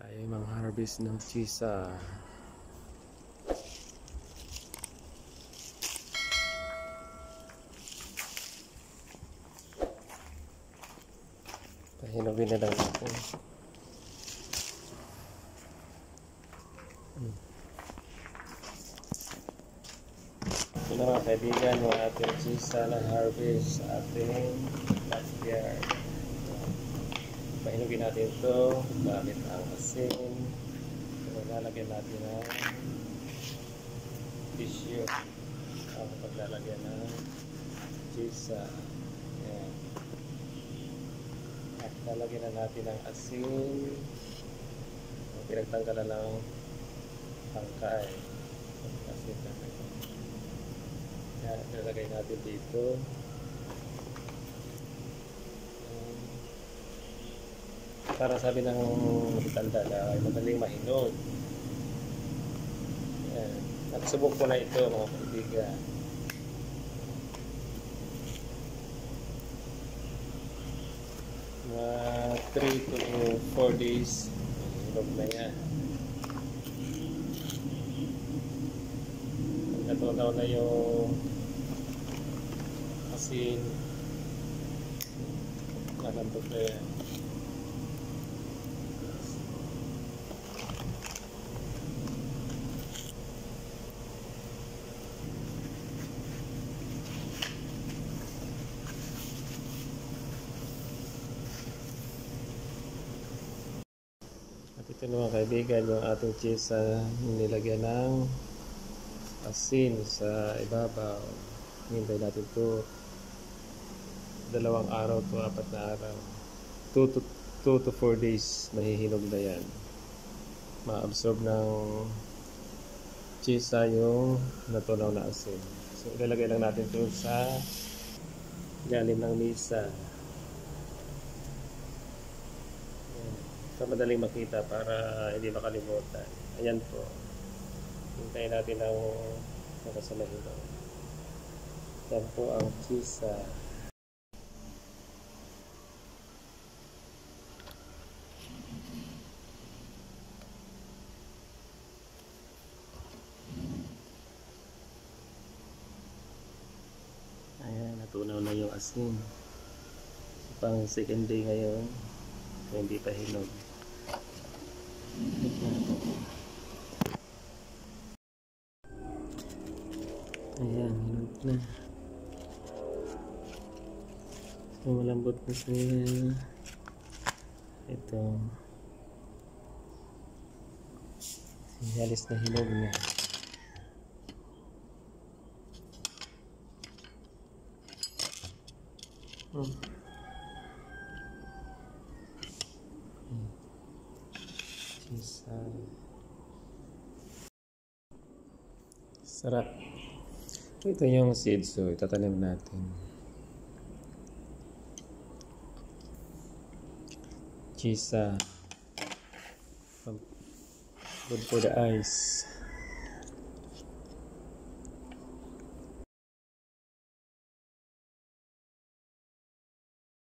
Ay mga harvest ng chisa. Pahinugin na lang natin. Ito na mga kaibigan, yung ating chisa na harvest sa ating backyard. Pahinugin natin ito gamit ang asin. Lalagyan natin ng tissue ang paglalagyan ng chisa. Ayan. At lalagyan na natin ng asin. Pinagtanggalan ng tangkay. Asin na ito. Ayan, lalagay natin dito. Para sabi ng tanda na ay madaling mahinog. Ayan. Nagsubok ko na ito mga kaibigan. Mga 3 to 4 days hinog na yan. Natunaw na yung asin. Nalambot na yan. At ito naman kaibigan yung ating chisa nilagyan ng asin sa ibabaw. Hintay natin ito 2 araw to 4 na araw. 2 to 4 days mahihinog na yan. Ma-absorb ng chisa yung natunaw na asin. So ilalagay lang natin ito sa ilalim ng misa. Ito madaling makita para hindi makalimutan. Ayan po. Hintayin natin ang nakasama ito. Yan po ang chisa. Ayan, natunaw na yung asin. Pang second day ngayon, hindi pa hinog. Ayan, hinog na. So, malambot na siya. Ito. Sinyalis na hinog na. Chisa. Sarap. Ito yung seeds, so itatanim natin. Chisa. Good for the eyes.